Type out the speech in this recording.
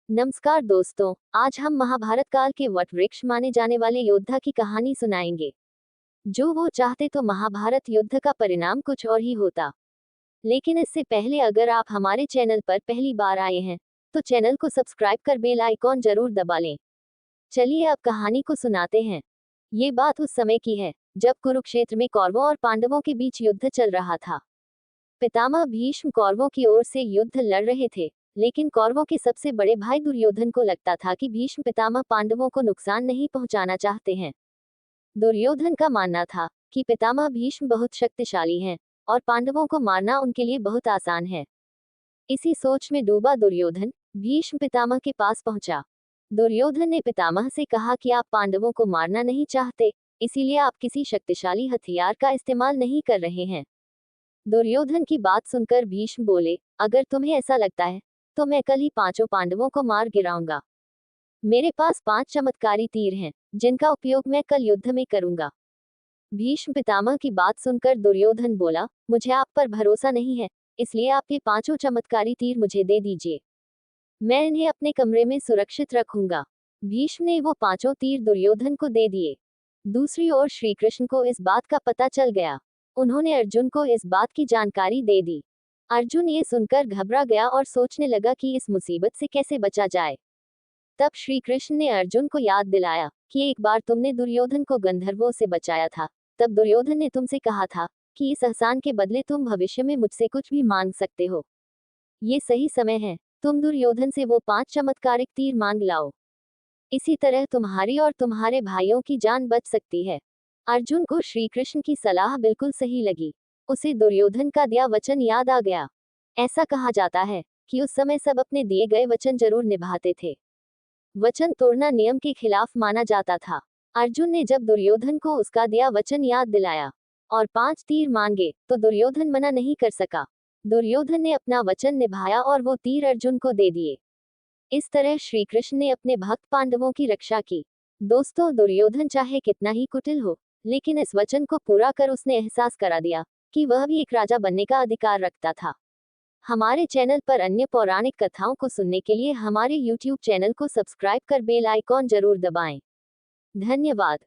नमस्कार दोस्तों, आज हम महाभारत काल के वट वृक्ष माने जाने वाले योद्धा की कहानी सुनाएंगे। जो वो चाहते तो महाभारत युद्ध का परिणाम कुछ और ही होता। लेकिन इससे पहले अगर आप हमारे चैनल पर पहली बार आए हैं, तो चैनल को सब्सक्राइब कर बेल आइकॉन जरूर दबा लें। चलिए अब कहानी को सुनाते हैं। ये बात उस समय की है, जब कुरुक्षेत्र में कौरवों और पांडवों के बीच युद्ध चल रहा था। पितामह भीष्म कौरवों की ओर से युद्ध लड़ रहे थे, लेकिन कौरवों के सबसे बड़े भाई दुर्योधन को लगता था कि भीष्म पितामह पांडवों को नुकसान नहीं पहुंचाना चाहते हैं। दुर्योधन का मानना था कि पितामह भीष्म बहुत शक्तिशाली हैं और पांडवों को मारना उनके लिए बहुत आसान है। इसी सोच में डूबा दुर्योधन भीष्म पितामह के पास पहुंचा। दुर्योधन ने पितामह से कहा कि आप पांडवों को मारना नहीं चाहते, इसीलिए आप किसी शक्तिशाली हथियार का इस्तेमाल नहीं कर रहे हैं। दुर्योधन की बात सुनकर भीष्म बोले, अगर तुम्हें ऐसा लगता है तो मैं कल ही पांचों पांडवों को मार गिराऊंगा। मेरे पास 5 चमत्कारी तीर हैं, जिनका उपयोग मैं कल युद्ध में करूंगा। भीष्म पितामह की बात सुनकर दुर्योधन बोला, मुझे आप पर भरोसा नहीं है, इसलिए आप ये 5 चमत्कारी तीर मुझे दे दीजिए। मैं इन्हें अपने कमरे में सुरक्षित रखूंगा। भीष्म ने वो 5 तीर दुर्योधन को दे दिए। दूसरी ओर श्री कृष्ण को इस बात का पता चल गया। उन्होंने अर्जुन को इस बात की जानकारी दे दी। अर्जुन ये सुनकर घबरा गया और सोचने लगा कि इस मुसीबत से कैसे बचा जाए। तब श्री कृष्ण ने अर्जुन को याद दिलाया कि एक बार तुमने दुर्योधन को गंधर्वों से बचाया था। तब दुर्योधन ने तुमसे कहा था कि इस एहसान के बदले तुम भविष्य में मुझसे कुछ भी मांग सकते हो। ये सही समय है, तुम दुर्योधन से वो 5 चमत्कारिक तीर मांग लाओ। इसी तरह तुम्हारी और तुम्हारे भाइयों की जान बच सकती है। अर्जुन को श्री कृष्ण की सलाह बिल्कुल सही लगी। उसे दुर्योधन का दिया वचन याद आ गया। ऐसा कहा जाता है कि उस समय सब अपने दिए गए वचन जरूर निभाते थे। वचन तोड़ना नियम के खिलाफ माना जाता था। अर्जुन ने जब दुर्योधन को उसका दिया वचन याद दिलाया और 5 तीर मांगे, तो दुर्योधन मना नहीं कर सका। दुर्योधन ने अपना वचन निभाया और वो तीर अर्जुन को दे दिए। इस तरह श्री कृष्ण ने अपने भक्त पांडवों की रक्षा की। दोस्तों, दुर्योधन चाहे कितना ही कुटिल हो, लेकिन इस वचन को पूरा कर उसने एहसास करा दिया कि वह भी एक राजा बनने का अधिकार रखता था। हमारे चैनल पर अन्य पौराणिक कथाओं को सुनने के लिए हमारे YouTube चैनल को सब्सक्राइब कर बेल आइकॉन जरूर दबाएं। धन्यवाद।